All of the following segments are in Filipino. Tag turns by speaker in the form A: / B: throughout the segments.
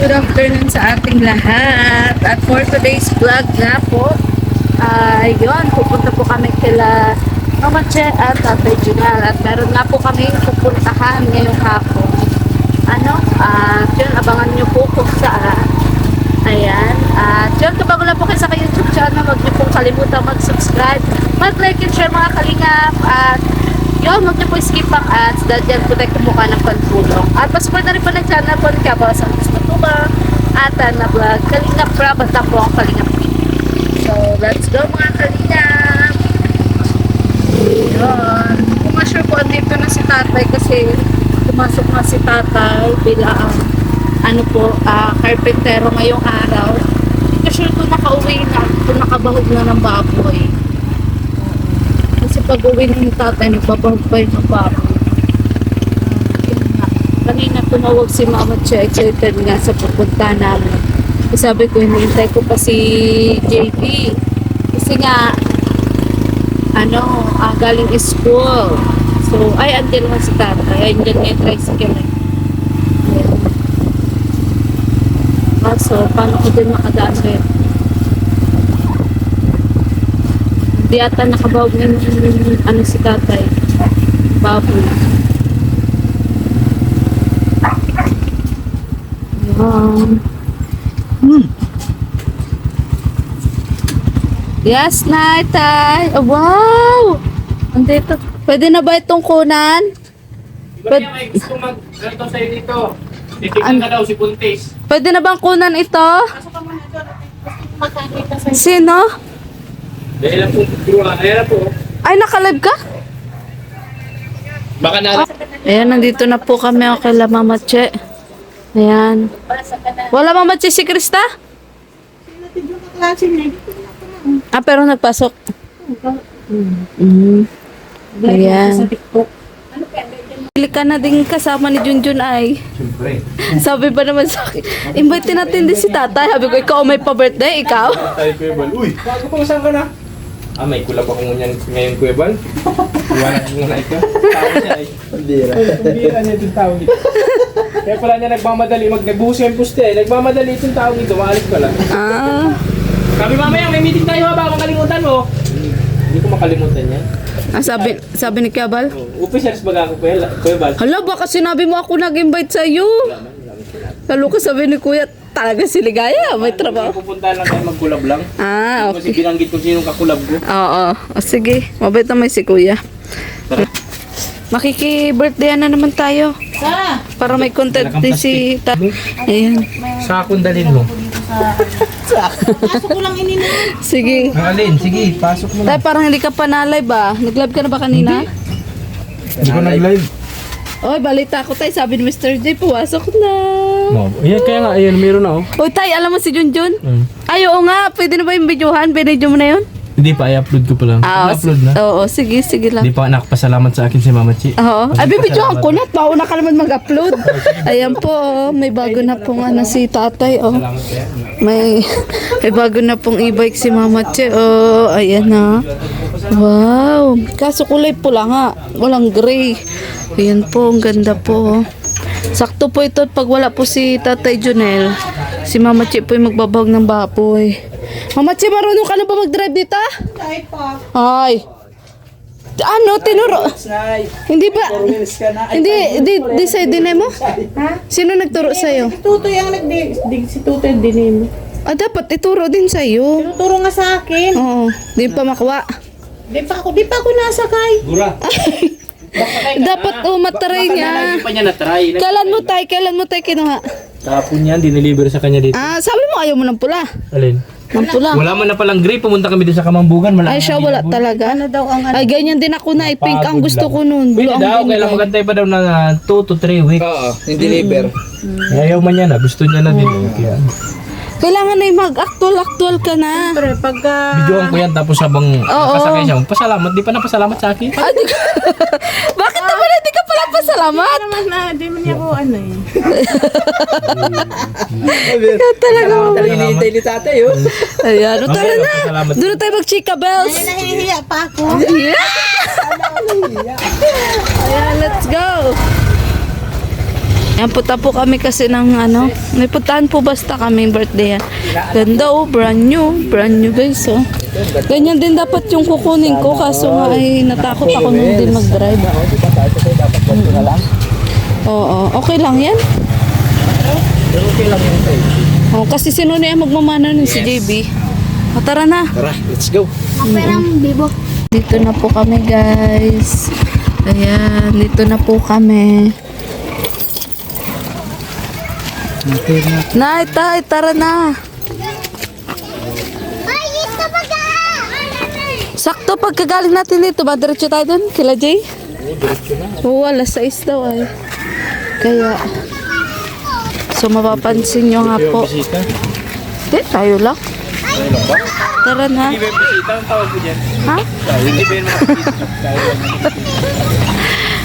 A: Good afternoon sa ating lahat. At for today's vlog nga po, yun, pupunta po kami kila Mama Che at Tatay Junal. At meron nga po kami pupuntahan ngayong hapon. Yun, abangan nyo po kung saan. Ayan. At yun, kung bago lang po kayo sa YouTube channel, huwag nyo pong kalimutan mag-subscribe, mag-like and share mga kalingap. At yun, huwag niyo po skip ang ads dahil dyan po tayo kumuha ng pantulong. At pasupport na rin po ng channel po ni Kabaw sa gusto po ba at na vlog Kalingap Rab at po ang Kalingap TV. So, let's go mga Kalingap! Yun. Kung sure po andito na si tatay kasi pumasok na si tatay bilang carpentero ngayong araw. Hindi ko sure kung nakauwi na, kung nakabahog na ng baboy. Kasi pag uwi ng tatay, nagbabahog pa yung baboy. Kanina tumawag si Mama Che, excited nga sa pupunta namin. Sabi ko, hinihintay ko pa si JP. Kasi nga, galing school. So, andyan naman si tatay. Andyan nga yung tricycle. So, paano ko din makadaan rin? Di ata nakabawag ng si tatay. Baboy. Yes, Natay. Oh, wow! Andito. Pwede na ba itong kunan?
B: Iba niya may gusto mag-ganto sa'yo dito. Titignan ka daw si Puntis.
A: Pwede na bang kunan ito? Sino?
B: Dahil lang po, ayan po.
A: Ay, nakalive ka?
B: Baka na...
A: Ayan, nandito na po kami kay Mama Che. Ayan. Wala Mama Che si Krista? Pero nagpasok. Ayan. Pili ka na din kasama ni Junjun ay.
B: Siyempre.
A: Sabi pa naman sa akin, invite natin din si tatay. Sabi ko, ikaw may pa-birthday, ikaw?
B: Tayo Kuya Bal. Uy, bago pa saan ka na? May kulab ako ngayon Kuya Bal. Iwanan ko muna ikaw. Tao siya ay. Hindi niya itong tao dito. Kaya pala niya nagmamadali. Nagbuhos yung puste eh. Nagmamadali itong tao dito. Maalis ka lang. Sabi mamaya, may meeting tayo ha. Baka makalimutan mo. Hindi ko makalimutan yan.
A: Sabi ni Kabal?
B: Officers baga ako Kuya Bal.
A: Hala, baka sinabi mo ako nag-invite sa iyo. Lalo ka sabi ni Kuya, talaga si Ligaya, may trabaho.
B: Pupunta lang tayo magkulab lang.
A: Okay.
B: Kasi binanggit kung sinong kakulab ko.
A: Oo. Sige, mabait naman si Kuya. Makiki-birthday na naman tayo. Para may content din si Ayan.
B: Sa akong dalin mo.
C: Pasok ko lang inin.
A: Sige.
B: Alin, sige, pasok mo
A: Tay, parang hindi ka pa na-live ba? Nag-live ka na ba kanina?
B: Hindi ko nag-live.
A: Oy, balita ko tay, sabi ni Mr. J, puwasok na.
B: No, ayan kaya nga, ayan, meron na oh.
A: Oy, tay, alam mo si Junjun? Ay, oo nga, pwede na ba yung videohan? Binidyo mo na yun?
B: Hindi pa, i-upload ko pa lang. I-upload na.
A: Oo, sige la.
B: Hindi pa nakapasalamat sa akin si Mama Chi.
A: Oo. Ay, bibidyohan ko na. Pauna ka naman mag-upload. Ayan po, may bago na pong si tatay. Oh.
B: Salamat kaya.
A: May bago na pong e-bike si Mama Che. Oh, ayan na. Wow. Kaso kulay pula nga. Walang gray. Ayan po, ang ganda po. Sakto po ito pag wala po si Tatay Junel. Si Mama Che po yung magbabawag ng baboy. Mama Che, marunong ka na ba mag-drive dito?
C: Ay pa.
A: Ay. Tinuro? Hindi ba? Hindi sa'yo dinay mo?
C: Ha?
A: Sino nagturo sa'yo?
C: Si Tutoy ang si Tutoy din mo.
A: Dapat ituro din sa'yo.
C: Tinuturo nga sa akin.
A: Oo. Di pa makuha.
C: Di pa ako nasakay.
B: Gura.
A: Dapat mataray niya.
B: Hindi pa niya na-try.
A: Kailan mo tayo kinuha?
B: Tapon yan, dineliver sa kanya dito.
A: Sabi mo ayaw mo ng pula.
B: Alin?
A: Ng pula.
B: Wala man na palang gray, pumunta kami din sa Kamambugan.
A: Ay, siya wala talaga.
C: Ano daw ang
A: Ay, ganyan din ako na. Pink ang gusto ko nun.
B: Pwede
A: Blue ang
B: daw, kailangan
A: binigay.
B: magantay pa daw ng 2 to 3 weeks.
D: Oo, yung-deliver.
B: Ayaw man niya na, gusto niya na din. Kaya,
A: Kailangan na mag-actual ka na.
C: Siyempre, pagka...
B: videoan ko yan, tapos habang nakasakay siya, pasalamat, di pa napasalamat sa akin.
A: Ay, bakit naman hindi ka pala pasalamat?
C: naman na, di man niya ko ano eh.
A: Talaga.
D: Hinihintay ni tatay, oh.
A: Ayan, tara na.
B: Salamat.
A: Doon na tayo mag-chika bells.
C: Ay, nahihiya pa ako.
A: Yeah! Ayan, let's go. Yan, punta po kami kasi ng ano, may puntahan po basta kami birthday yan. Ganda oh, brand new guys oh. Ganyan din dapat yung kukunin ko kaso nga ay natakot ako nung din mag-drive. Oo, okay lang yan. Oh, kasi sino na yung magmamana nun si JB. O, tara na.
D: Tara, let's go.
A: Dito na po kami guys. Ayan, dito na po kami. Nay, tay, tara na. Sakto pagkagaling natin dito, madiretso tayo dun, kila Jay? Oo, alas 6 daw ay. Kaya, so mapapansin nyo nga po. Hindi, tayo lang. Tara na.
B: Hindi ba yung bisita? Ang tawag ko dyan.
A: Ha?
B: Hindi ba yung mga bisita?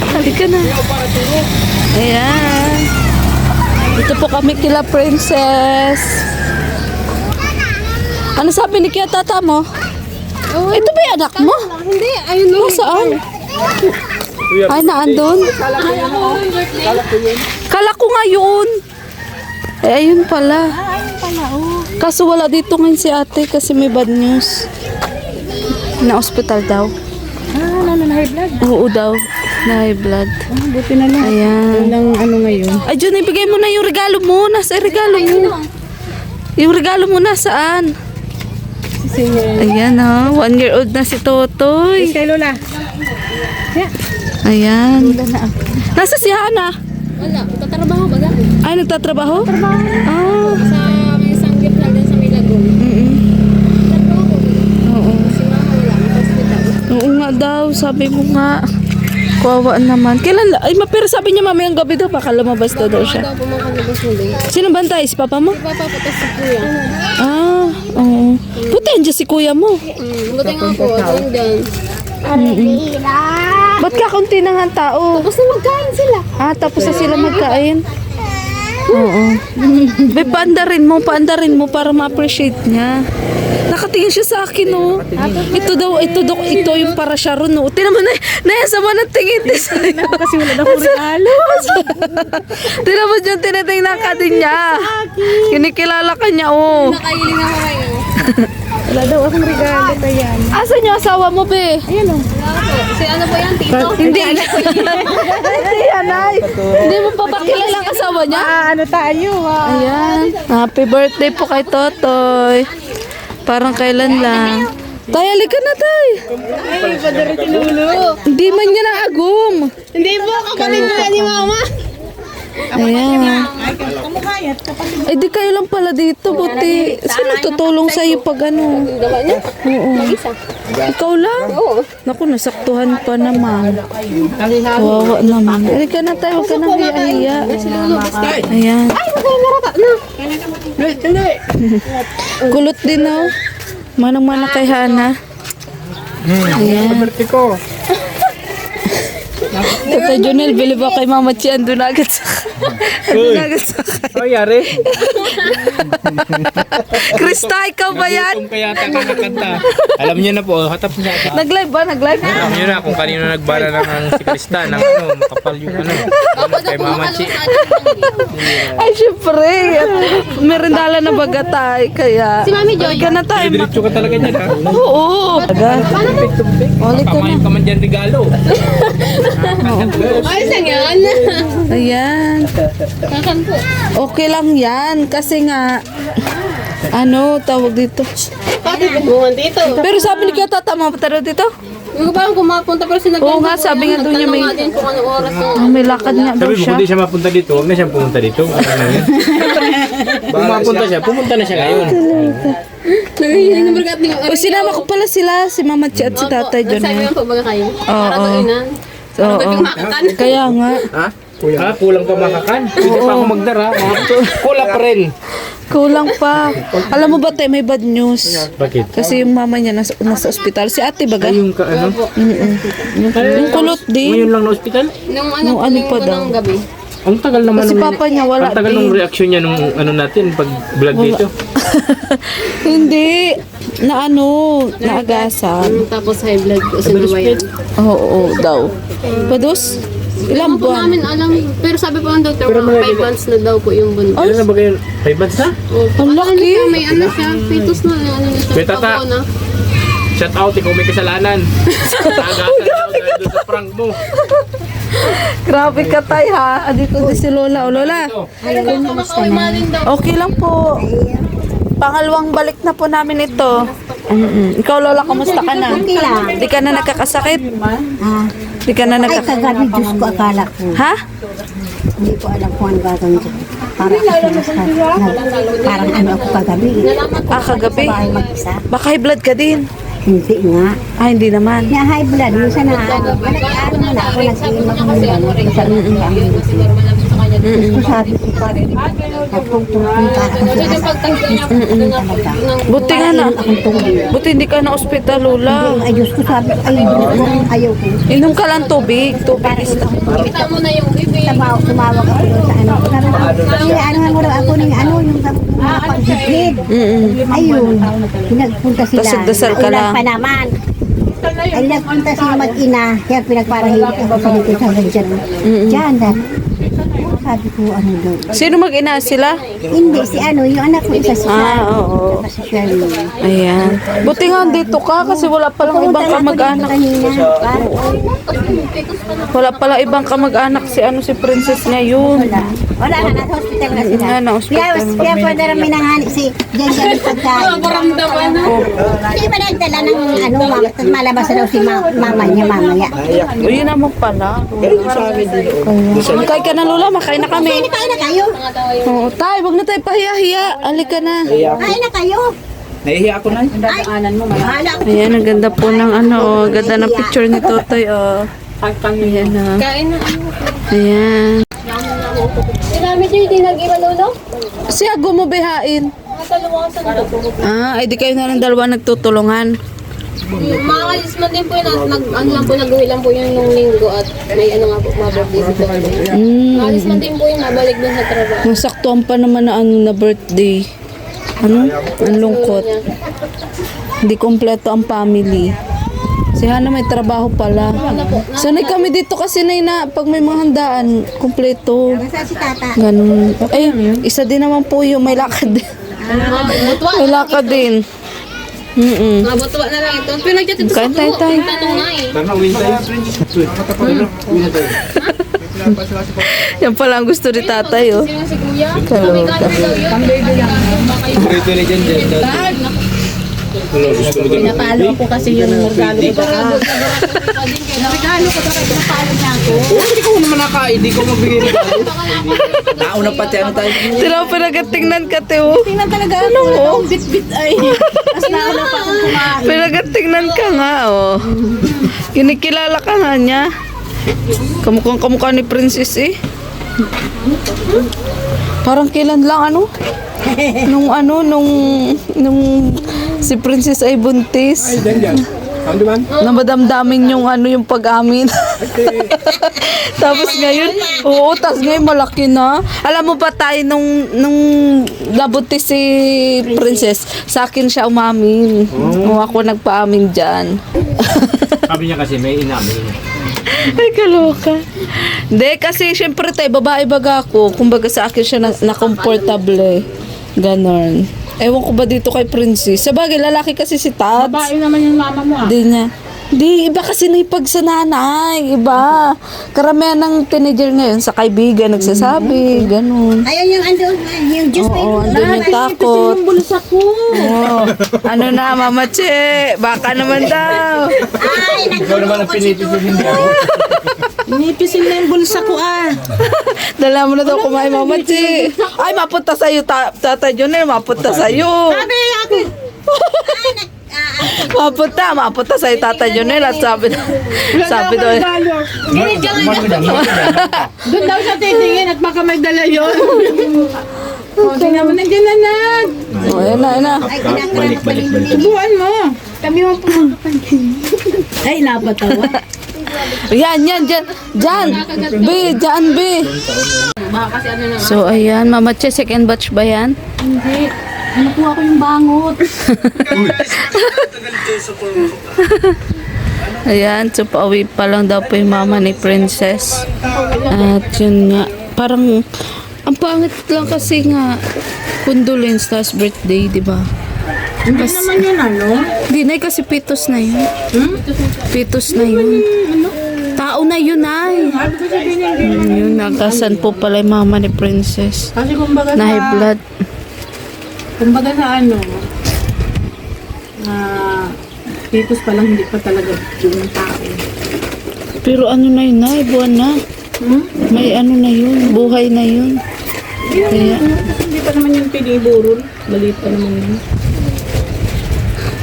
A: Halika na. Ayan. Dito po kami kila Princess. Ano sabi ni Kia tata mo? Ito ba yung anak mo?
C: Hindi, ayun
A: Oh, saan? Ay, naandun? Kala ko nga yun. Eh, ayun pala. Kaso wala dito ngayon si ate kasi may bad news. Na hospital daw.
C: na high blood.
A: Oo daw. Na high blood.
C: Buti na lang.
A: Ayan.
C: Walang ano ngayon.
A: Ay, Jun, ibigay mo na yung regalo mo. Nasa regalo mo. Yung regalo mo nasaan? Ayan ha. 1 year old na si Totoy.
C: Kay Lola.
A: Ayan. Nasa si Hana?
E: Wala, tatrabaho ba ga?
A: Ay, nagtatrabaho? Ah.
E: Sa may sanggip lang din sa may lagong.
A: Oo.
E: Si mama wala, may hospital.
A: Oo nga daw. Sabi mo nga. Kawawa naman. Kailan? Ay, pero sabi niya mamayang gabi daw. Baka lumabas daw siya.
E: Daw pumakalabas mo din.
A: Sino bantay? Si papa mo?
E: Papapatas si kuya.
A: Ah, oo. Puti, andyan si kuya mo.
E: Buti nga po, doon dyan.
A: Ba't kakunti na nga ang tao?
E: Tapos na magkain sila.
A: Ah, tapos na sila magkain. Oo. Be, paandarin mo para ma-appreciate niya. Nakatingin siya sa akin, oh. Ito yung para siya ron, oh. Tinan mo na, sama ng tingin din sa'yo.
C: Kasi wala na akong regalo.
A: Tinan mo dyan, tinitingnan ka din niya. Kinikilala ka niya, oh.
E: Nakahiling ako ngayon.
C: Wala daw akong regalo kaya.
A: Asan yung asawa mo, be?
C: Ayan o.
E: Wala po. Si ano po yan, tito?
A: Hindi. Hindi yan, ay. Hindi mo pa pakilala ang asawa niya?
C: Ano tayo?
A: Ayan. Happy birthday po kay Totoy. Parang kailan lang. Tay, halika na, tay.
C: Ay, padara si Lulu.
A: Hindi man niya naagum.
C: Hindi po, kapatid mo yan ni Mama.
A: Ayan.
C: Ay, kamukayat. Kapatid.
A: Ay, di kayo lang pala dito. Buti. Sino tutulong sa'yo pag ano?
E: Gawa niya?
A: Oo.
E: Mag-isa.
A: Ikaw lang? Oo. Naku, nasaktuhan pa naman. Kawawa naman. Halika na tayo. Huwag ka nang hiya-hiya. Ayan. Kulot din, oh. Manang-mana kay Hana. Ayan.
B: Birthday ko.
A: Tata Junel, bili ba kay Mama Chi? Andun agad sa
B: Oh, yari.
A: Krista, ikaw ba yan?
B: Kung kaya kakakanta. Alam niyo na po, hatap niya.
A: Nag-live ba? Nag-live?
B: Alam niyo na kung kanino nagbara ng si Krista ng ano, makapal yung ano. Kay Mama Chi.
A: Ay, syempre. Merendala na baga tayo. Kaya,
E: Si Mami Joy.
A: halika na tayo.
B: Diretso ka talaga dyan, ha?
A: Oo. Halika na.
B: Kamayin ka man dyan regalo.
E: Ay, saan yan?
A: Ayan.
E: Kakan po.
A: Okay lang yan. Kasi nga, ano, tawag dito.
E: Pati bungan dito.
A: Pero sabi ni Kaya Tata, mapunta daw dito?
E: Yung ba kung mapunta pero sinabi
A: Oo nga, sabi nga doon niya may-
E: Nagtanong nga din kung anong oras na.
A: Ah, may lakad nga daw
B: Sabi mo,
A: siya.
B: kung di siya mapunta dito, huwag na siyang pumunta dito. Ano na yun? Kung mapunta siya, pumunta na siya ngayon.
E: Naghihiling ng bargat ni
A: O, sinama ko pala sila, si Mama Chi at si Tatay
E: Sabi
A: Jonel.
E: mo po baga kayo?
A: Oo.
E: Para doinan.
A: Oo. Kaya nga.
B: Ha? Kulang pa makakan. Pwede pa ako magdara. Kulang pa rin.
A: Kulang pa. Alam mo ba tayo, may bad news.
B: Bakit?
A: Kasi yung mama niya nasa ospital. Si ate baga?
B: Ay, yung ka, ano?
A: Yung kulot din.
B: Ngayon lang na ospital?
E: Nung
A: Nung ano pa daw?
E: ng gabi.
B: Ang tagal naman.
A: Kasi
B: nung-
A: papa niya wala
B: Ang tagal
A: din.
B: nung reaksyon niya nung ano natin, pag vlog dito.
A: Hindi. Na ano, naagasan.
E: Tapos high blood ko sinubayan.
A: Oo, daw. Pados? Ilang
E: po
A: buwan?
E: namin alam. Pero sabi po ng doktor, mga 5 months na daw po yung buntis.
B: Ano na ba kayo? 5 months na?
A: Ang laki.
E: May ano siya, fetus na, ano na siya.
B: Wait, tata.
E: pabo na.
B: Shout out, ikaw may kasalanan. Tagasan daw dahil doon sa prank mo.
A: Grabe ka tay ha. Dito di si Lola. O Lola, okay lang po. Pangalawang balik na po namin ito. Ikaw Lola, kamusta ka na?
C: Okay lang.
A: Di ka na nagkakasakit?
C: Ah,
A: Di ka na
C: ay,
A: nagkakasakit?
C: kagabi, Diyos ko, akala ko.
A: Ha?
C: Hindi ko alam kung ano gagawin ko. Parang ano ako kagabi.
A: Ah, kagabi?
C: Sa bahay mag-isa.
A: Baka high blood ka din.
C: Hindi nga.
A: Ah, hindi naman.
C: Na high blood, minsan na, ano na ako, nag-iim ako ng gamot. Sa Diyos ko, sabi ko pa, nagpupulong para kasi talaga.
A: Buti nga na.
C: Akong tubig.
A: Buti hindi ka na ospital, Lola.
C: Ay, Diyos ko, sabi ko, ay, Diyos ko, ayaw ko.
A: Inom ka lang tubig. Tubig is
E: Kita mo na yung baby.
C: Tumawag ako doon sa ano. Sabi ko, ano nga mo raw ako ng ano, yung pagbibig. Ayun, pinagpunta sila.
A: Dasal-dasal ka
C: Ulan
A: lang.
C: pa naman. Ay, nagpunta sila mag-ina. Kaya pinagparahili ako sa dito sa dyan. Diyan, sabi ko, ano doon.
A: Sino mag-ina sila?
C: Hindi, si ano, yung anak ko isa si
A: Ah, oo.
C: si Shirley.
A: Ayan. Buti nga dito ka kasi wala palang ibang kamag-anak. Wala palang ibang kamag-anak si ano si Princess ngayon.
C: Wala na, nasa hospital na sila.
A: Na hospital.
C: Kaya pwede rin minangani si Jen pagkain. Hindi ba nagdala ng ano, tapos malabas na daw si mama niya mamaya.
A: O yun naman pala. Makain ka na Lola, makain na kami.
C: Kain na kayo.
A: Oo, tay, wag na tayo pahiya-hiya. Alika na.
C: Kain na kayo.
D: Nahihiya ako na.
C: Bahala ko.
A: Ayan, ang ganda po ng ano, oh, ganda ng picture ni Totoy, oh. Ayan na.
E: Kain na.
A: Ayan.
E: Sinami siya hindi nag-iba lolo?
A: Si Ago mo bihain.
E: Nakaluwasan ko.
A: Ah, ay di kayo na ng dalawa nagtutulungan.
E: Mga kalisman din po yun at ano lang po, nag-uwi lang po yun nung linggo at may ano nga po, mabirthday si Toto. Mga kalisman din po yun, nabalik dun sa trabaho.
A: Nasaktuan pa naman na ano na birthday. Ano? Ang lungkot. Hindi kompleto ang family. Si Hana may trabaho pala. Sanay kami dito kasi na pag may mga handaan, kompleto.
C: Nasa si tata.
A: Ganun. Ay, isa din naman po yung may lakad din.
E: Butwa.
A: May lakad din.
E: Mga butwa na lang ito. Pero nagchat ito sa
A: Kain tayo,
E: grupo.
A: tayo.
E: Tanong nga eh.
B: Tara na, uwi tayo. Uwi na tayo.
A: Yan pala ang gusto ni tatay, oh.
E: Sino si kuya?
A: Kaloka.
B: Ito ni Jen Jen. Ano, gusto mo din?
C: Napalo ko kasi yung regalo ko. Regalo ko talaga, napalo niya ako.
B: Hindi ko naman nakain, hindi ko magbigay ng regalo.
D: Nauna pati ano tayo.
A: Tira pa nagatingnan ka, Teo.
C: Tingnan talaga ano mo. Bit-bit ay. Mas nauna pa akong kumain.
A: Pinagatingnan ka nga, oh. Kinikilala ka nga niya. Kamukhang kamukha ni Princess, eh. Parang kailan lang, ano? Nung si Princess ay buntis.
B: Jen Jen. Ano man?
A: Namadamdamin yung ano yung pag-amin. Tapos ngayon, oo, tapos ngayon malaki na. Alam mo ba tayo nung nabuntis si Princess, sa akin siya umamin. O ako nagpaamin dyan.
B: Sabi niya kasi may inamin.
A: Ay, kaloka. Hindi, kasi syempre tayo, babae baga ako. Kumbaga sa akin siya na-comfortable. Ganon. Ewan ko ba dito kay Princess? Sabagay, lalaki kasi si Tats.
C: Babae naman yung mama mo ah.
A: Di niya. Di, iba kasi naipag sa nanay. Iba. Karamihan ng teenager ngayon sa kaibigan nagsasabi. Ganon.
C: Ayun yung andun, yung juice pa
A: Oo,
C: yun.
A: andun yung takot.
C: bulsa ko.
A: Oo. Ano na, Mama Che? Baka naman daw.
C: Ay,
B: Ikaw naman ang pinipisil hindi ako.
C: Inipisil na yung bulsa ko ah.
A: Dala mo na daw kumain, Mama Che. Ay, mapunta sa'yo, Tata Junel. Mapunta sa'yo.
C: Sabi akin.
A: Mapunta sa'yo, Tata Junel. At sabi daw,
C: Ginit ka nga. Doon daw siya titingin at baka may dala yun. O, tingnan mo, nandiyan na nag.
A: oh, yan na.
C: Ay,
B: Balik.
C: Subuan mo. Kami mo pumakapagin. Ay, napatawa.
A: Yan, dyan. B, dyan, B.
E: Baka kasi ano na.
A: So, ayan, Mama Che, second batch ba yan?
C: Hindi. Nakuha ko yung bangot.
A: Ayan, so pauwi pa lang daw po yung mama ni Princess. At yun nga, parang ang pangit lang kasi nga condolence last birthday, di ba?
C: Hindi naman yun ano.
A: Hindi na kasi pitos na yun. Pitos na yun. Tao na yun ay. Yun, nagasan po pala yung mama ni Princess.
C: Kasi kumbaga
A: Na high blood.
C: kumbaga sa ano, titos pa lang, hindi pa talaga yung tao.
A: Pero ano na yun ay, buwan na. May ano na yun, buhay na yun. Kaya,
C: Hindi pa naman yung piniburol. Maliit pa naman yun.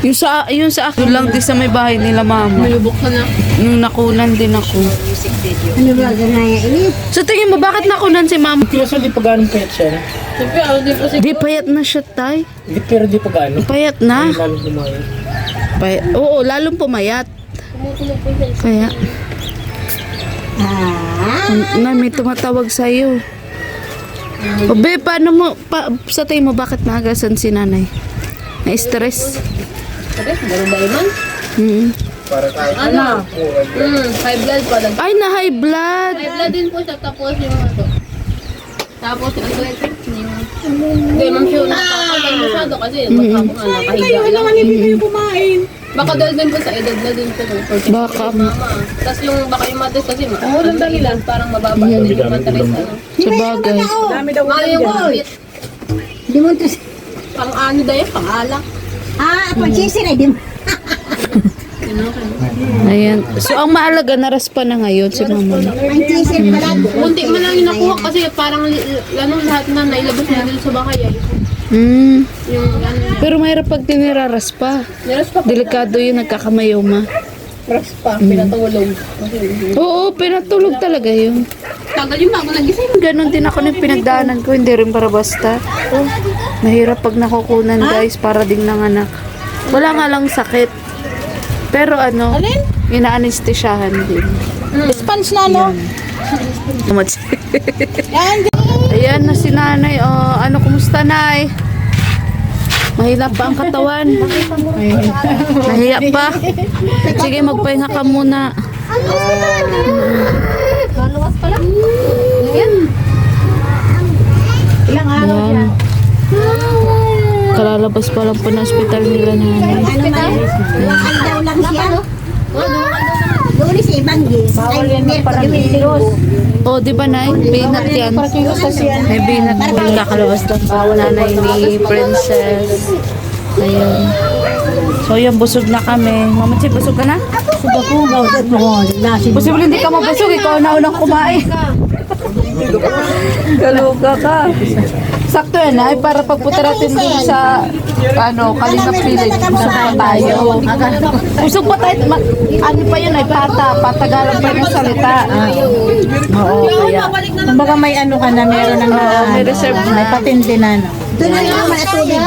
A: yung sa akin lang din sa may bahay nila mama.
E: Buksan na.
A: Nung nakunan din ako.
C: Ano ba, ganaya ini?
A: So tingin mo, bakit nakunan si mama?
B: Kaso di pa gaano payat siya.
E: Siyempre, di po si...
A: Di payat na siya, tay.
B: Pero di pa gaano.
A: Payat na.
B: Lalo lumayo.
A: Oo, lalong pumayat. Kaya, na may tumatawag sa'yo. O be, paano mo, sa tingin mo, bakit nagasan si nanay? Na-stress?
E: Sabi, garo ba iman? Ano? High blood pa lang.
A: Ay, na high blood.
E: High blood din po siya, tapos yung ano. Tapos yung ano hindi, ma'am siya nakakapal masyado kasi maghapon nga nakahiga lang.
C: Hindi kayo kumain.
E: Baka dahil din po sa edad na din po.
A: Baka.
E: Mama. Tapos yung baka yung matres kasi walang dahilan, parang mababa din yung matres. Ano.
A: Sa bagay.
C: Dami daw
E: Mga yung kapit,
C: Di mo ito.
E: pang ano dahil, pang alak.
C: Ako cheese na, di mo.
A: Ayan. So, ang maalaga, naraspa na ngayon si mama.
C: Ang cheese pala.
E: Muntik man lang yung nakuha kasi parang ano, lahat na nailabas na dito sa bakay.
A: Mm.
E: Yung ano niya.
A: Pero mahirap pag tiniraraspa.
E: Niras pa
A: Delikado yun, nagkakamayoma.
E: Ras pa, pinatulog. Kasi
A: Oo, pinatulog talaga yun.
E: tagal yung bago nagising.
A: Ganon din ako ng pinagdaanan ko, hindi rin para basta. Oh, mahirap pag nakukunan guys, para ding nanganak. Wala nga lang sakit. Pero ano, ina-anesthesiahan din.
C: Sponge na, no?
A: Ayan na si nanay. Oh, ano, kumusta nay? Mahilap pa ang katawan. Nahiya pa. Sige, magpahinga ka muna.
E: Maluwas pa lang.
C: Ilang araw
A: Ayan.
C: siya?
A: Kalalabas pa lang po ng hospital nila nanay.
C: Ano man? Lakay daw lang siya. Doon sa ibang gis. Bawal yan magparamilos.
A: Oh, di ba nay? Binat yan. May binat po. Kakalabas lang pa. Nanay ni Princess. Ayun. So, yan, busog na kami. Mama Chi, busog ka na?
C: Suga ko, gawin mo. Lasin.
A: Posible hindi ka mabusog. Ikaw na unang kumain. Kaluga ka. Sakto yan ay para pagpunta natin dun sa Kalingap Village. Busog pa tayo. Busog pa tayo. Ano pa yun ay patagalan pa yung salita. Oo, kaya.
C: Kumbaga may ano ka na, meron ng
A: May reserve
C: may patente na. Doon na naman at tubig.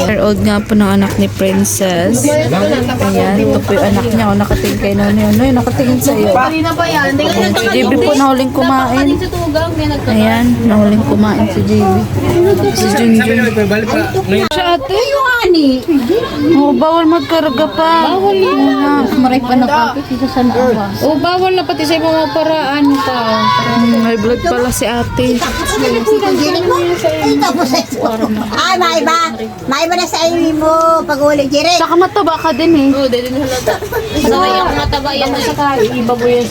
A: Year-old nga po ng anak ni Princess. Ayan, ito po yung anak niya. O, nakatingin kay Nono yun. Noy, nakatingin sa'yo.
E: Kanina pa yan.
A: Si JB po nahuling kumain.
E: Sa tugang, may nagtatapos.
A: Ayan, nahuling kumain si JB. Si Junjun.
B: Balik pa.
A: Siya ate.
C: Ani.
A: Oh, bawal magkarga pa. Bawal na.
C: Maray pa na kapit dito sa naawa.
A: Oh, bawal na pati sa mga paraan pa. May blood pala si ate.
C: Tapos ay, maiba na sa iyo mo pag-uli, Jere.
A: Saka mataba ka din eh.
E: Oo, dahil din halata. Sanay ako mataba yan.
A: Iba mo yan.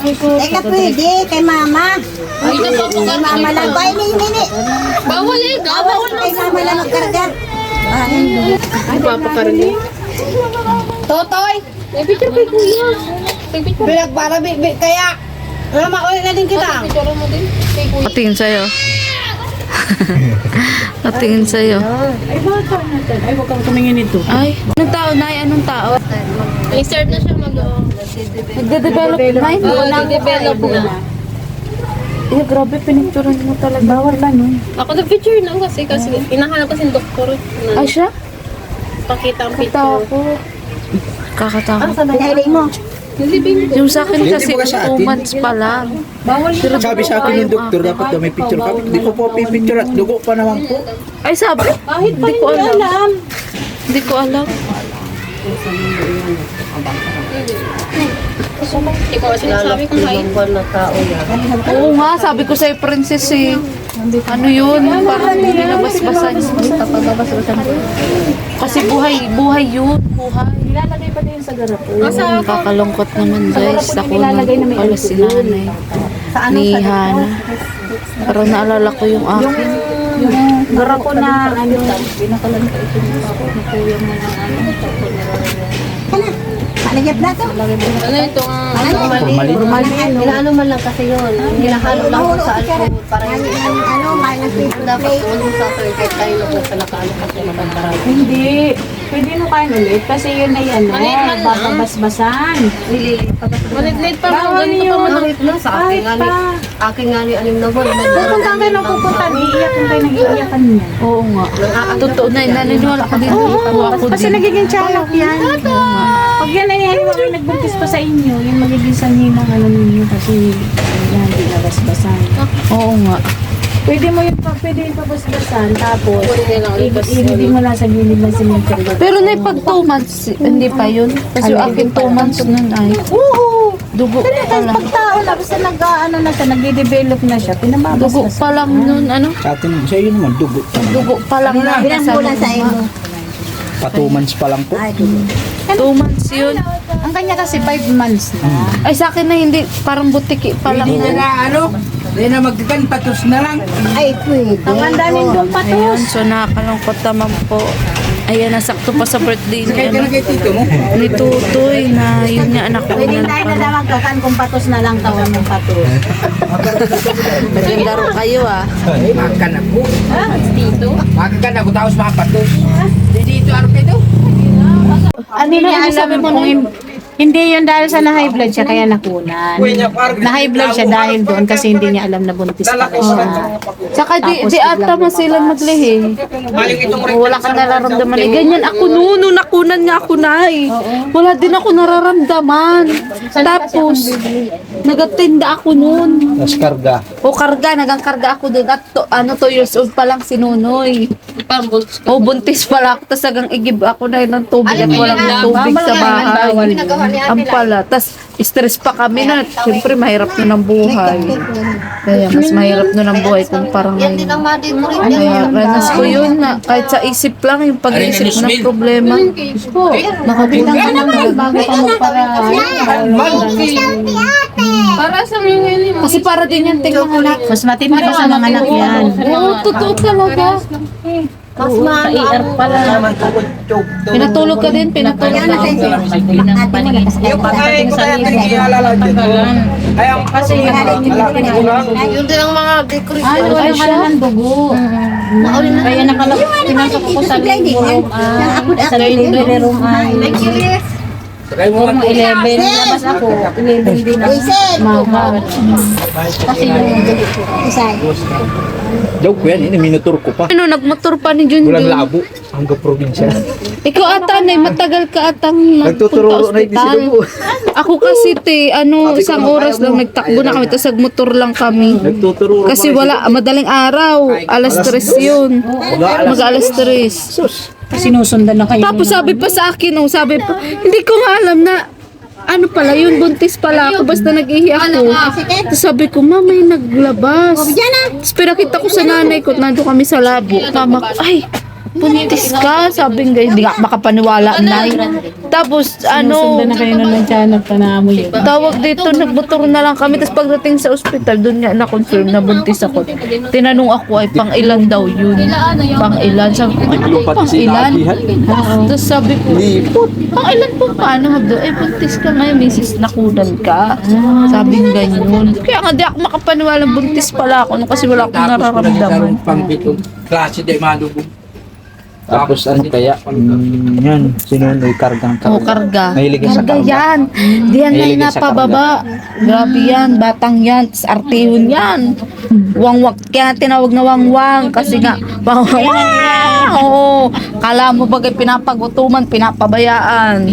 C: Teka, pwede, kay mama.
E: Ay, ito po
C: Kay mama lang. Kaya nini.
E: bawal eh. Bawal.
C: Kay mama lang magkarga.
A: Ay, papakarga.
E: Totoy! May picture kay kuya. May picture.
C: Bilag para, kaya, wala maulit na din kita.
E: Picture mo din. Kay kuya.
A: Patingin sa'yo. Patingin sa'yo.
C: Ay, baka natin. Ay, huwag kang tumingin ito.
A: Ay, anong tao, Nay? Anong tao?
E: May serve na siya
A: Nagde-develop, Nay?
E: nag-develop na.
A: Eh, grabe, pinicturan mo talaga. Bawal ba nun?
E: Ako nag-picture na kasi hinahanap kasi yung doktor.
A: Ay, siya?
E: Pakita ang picture.
A: Takot. Kakatakot.
C: Dahil mo.
A: Yung sa akin kasi 2 months pa lang. Pero
D: Sabi sa akin ng doktor, dapat daw may picture ka. Hindi ko po pipicture at dugo pa naman po.
A: Ay, sabi. Hindi ko alam. Hindi ko alam.
E: Hindi ko sinasabi kung kain.
A: Oo nga, sabi ko sa'yo, princess eh. Ano yun? Parang hindi nabasbasan. Basta pagabasbasan ko. Kasi buhay yun. Buhay. Nilalagay pa din sa garapo. Kakalungkot naman guys. Ako na pala si nanay. Ni Hana. Parang naalala ko yung akin.
C: Yung garapo na ano, pinakalan ko ito ni kuya mo na ano. Malagyan plato.
E: Ano ito?
D: Formalin.
E: Inaano man lang kasi yun. Hinahalo lang ko sa alcohol. Para yung
C: Ano, malagyan
E: dapat kung sa kahit tayo na kung sa nakaano kasi matagdaran.
C: Hindi. Pwede mo kain ulit kasi yun ay ano,
E: Maliit man lang.
C: babasbasan.
E: Malit-lit pa mga
C: Bawal
E: ganito pa
C: yun.
E: malit lang sa akin nga ni. Akin nga ni alim na buwan.
C: Pupunta kayo ng pupunta, iiyakan kayo, nag-iiyakan niya.
A: Oo nga. Totoo na, naniniwala ko din. Ako
C: Kasi
A: din.
C: nagiging chalak yan. Pag yan ay halimbawa nagbuntis pa sa inyo, yung magiging sanhi ng ano ninyo kasi yan, di nabasbasan.
A: Oo nga.
C: Pwede mo pwede yung pabasbasan, tapos
E: Kunin lang ulit.
C: ibigay mo lang sa gilid ng cemetery.
A: Pero na pag 2 months, hindi pa yun. Kasi yung akin 2 months nun ay.
C: Oo!
A: Dugo pa lang.
C: Pag tao na, basta nag-ano na siya, nagde-develop na siya,
A: Dugo
C: pinamabasbasan.
A: pa lang nun, ano?
D: Sa atin, sa iyo naman, dugo pa naman.
A: Dugo pa lang na. Sa
C: iyo.
D: Pa 2 months pa lang po.
A: 2 months yun.
C: Ang kanya kasi 5 months na.
A: Ay sa akin na hindi, parang butiki pa lang.
F: Hindi na ano, hindi na magkakan, patos na lang.
C: Ay, pwede. Ang handa rin doon pa to.
A: Ayun, so nakakalungkot naman po. Ayan, nasakto pa sa birthday
F: Sakay ka
A: ni,
F: na kay tito mo.
A: ni Tutoy na yun nga anak ko
C: Pwede
A: na
C: tayo na
A: pala.
C: daw magkakan kung patos na lang tawag ng patos.
A: Naglaro kayo ah.
F: Makan ako. Makan ako, tapos mga patos. Dito, ano kayo?
A: Ano na
C: Hindi
A: sabi mo
C: kung
A: nun?
C: hindi yun dahil sa na-high blood siya kaya nakunan. Na-high blood siya dahil doon kasi hindi niya alam na buntis pa siya.
A: Saka di ata masilan maglihi. Wala kang nararamdaman eh. Ganyan ako noon, nung nakunan nga ako na eh. Wala din ako nararamdaman. Tapos, nagatinda ako noon.
D: Tapos karga.
A: O karga, nagangkarga ako doon. At 2 years old pa lang si Nunoy. O buntis pala ako. Tapos nagang igib ako na ng tubig at walang tubig sa bahay. Ang pala. Tapos stress pa kami na. Siyempre mahirap na ng buhay. Kaya mas mahirap na ng buhay kung parang ngayon. Kaya ranas ko yun na kahit sa isip lang yung pag-iisip ng problema. Nakabita ka na
C: Bago ka
E: Para sa mga
A: kasi para din yan tingnan anak.
C: Mas matindi pa sa mga anak yan.
A: Oo, totoo talaga.
E: mas maano.
A: Pinatulog ka din, pinatulog ka din.
F: Yung pagkain ko kaya nagkikilala dito. Ay, ang kasi
E: Yun din ang mga decoration.
C: Wala ka na ng dugo. Kaya pinasok ko sa living room sa delivery room ay
F: sakay mo
C: room 11. Labas ako. 11 din ang mahal. Kasi yung dugo ko.
D: Daw ko yan, ini minutor ko pa.
A: Ano, nagmotor pa ni Junjun.
D: Walang labo. Hanggang probinsya.
A: Ikaw ata, Nay, matagal ka atang
D: Nagtuturo na hindi sila po.
A: Ako kasi, isang oras lang nagtakbo na kami, tapos nagmotor lang kami.
D: Nagtuturo.
A: Kasi wala, madaling araw. Alas 3 yun. Mag alas 3.
D: Sus.
C: Sinusundan na kayo.
A: Tapos sabi pa sa akin, sabi pa, hindi ko nga alam na, ano pala yun, buntis pala ako, basta nag-ihi ako. Tapos sabi ko, ma, may naglabas. Tapos pinakita ko sa nanay ko, nandun kami sa labo. Mama ko, ay, buntis ka. Sabi nga, hindi ka makapaniwala, nay. Tapos,
C: Sinusundan na kayo na nandiyan, nagpanamo yun.
A: tawag dito, nagmotor na lang kami. Tapos pagdating sa ospital, doon nga na-confirm na buntis ako. Tinanong ako ay pang ilan daw yun. Pang ilan. Sabi ko, ano pang ilan? Tapos sabi ko, pang ilan po paano? Sabi, buntis ka ngayon, misis, nakunan ka. Sabi nga ganyan. Kaya nga di ako makapaniwala, buntis pala ako kasi wala akong nararamdaman.
F: pang pitong klase di madugo.
D: Tapos ano kaya? Yan, sinunoy kargang
A: Oo, karga.
D: Mahilig sa
A: Karga
D: karga.
A: yan. Diyan na
D: Mahilig
A: yung
D: sa
A: napababa. Grabe yan. Batang yan. Tapos artihon yan. Wangwang. Kaya tinawag na wangwang. Kasi nga, wangwang. Oo. Kala mo bagay pinapagutuman, pinapabayaan.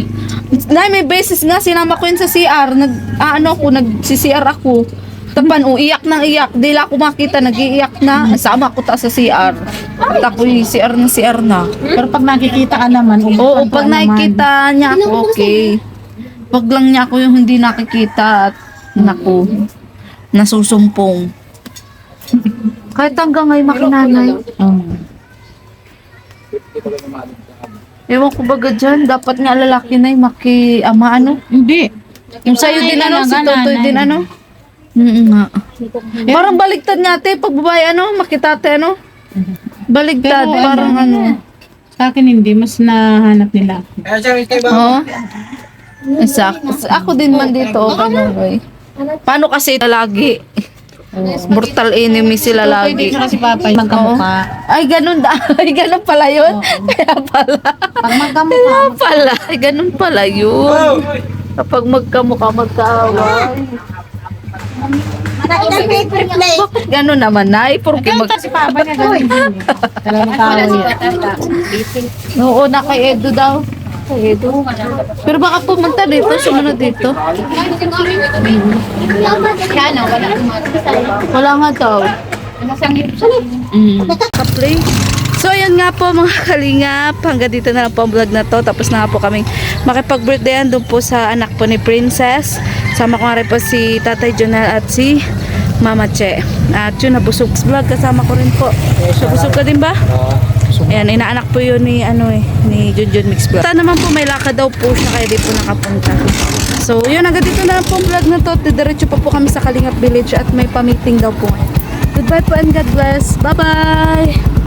A: May beses nga, sinama ko yun sa CR. Nag-CR ako. Tapan, iyak nang iyak. Di lang ako makita, nag-iiyak na. Sama ko ta sa CR. At ako CR na.
C: Pero pag nakikita ka naman,
A: Oo, pag nakikita niya ako, okay. Wag lang niya ako yung hindi nakikita at naku, nasusumpong. Kahit hanggang ngayon makinanay. Ewan ko baga dyan, dapat nga lalaki na yung maki-ama ano?
C: Hindi.
A: Yung sa'yo din ano, si
C: nanay.
A: Totoy din ano? Nga. Parang baligtad nga ate, pag babae ano, makitate ano? Baligtad,
C: Pero,
A: parang ano.
C: Sa akin hindi, mas nahanap nila.
A: Oo. Exacto. Ako din man dito, okay na boy. Paano kasi lagi? Mortal enemy sila
C: Hindi
A: lagi.
C: siya kasi Papa, magkamukha.
A: Ay, ganun ay, ganun pala yun. Kaya pala.
C: Pag magkamukha,
A: Kaya pala. Ay, ganun pala yun. Kapag magkamukha, magkaaway. Bakit ganun naman, Nay? Porque
C: si Papa niya ganun din. Talagang tao niya.
A: Oo, na kay Edo daw. Kay Edo. Pero baka pumunta dito, sumunod dito.
E: Sana, wala naman.
A: Wala nga daw. Ka-play. So, ayan nga po mga kalingap. Hanggang dito na lang po ang vlog na to. Tapos na nga po kaming makipag-birthdayan doon po sa anak po ni Princess. Sama ko nga rin po si Tatay Jonel at si Mama Che. At yun, nabusog vlog. Kasama ko rin po. Nabusog ka din ba? Ayan, inaanak po yun ni, ni Junjun Mix Vlog. Saan naman po may lakad daw po siya kaya di po nakapunta. So, yun, hanggang dito na lang po ang vlog na to. Diretso pa po kami sa Kalingap Village at may pa-meeting daw po. Goodbye po and God bless. Bye-bye!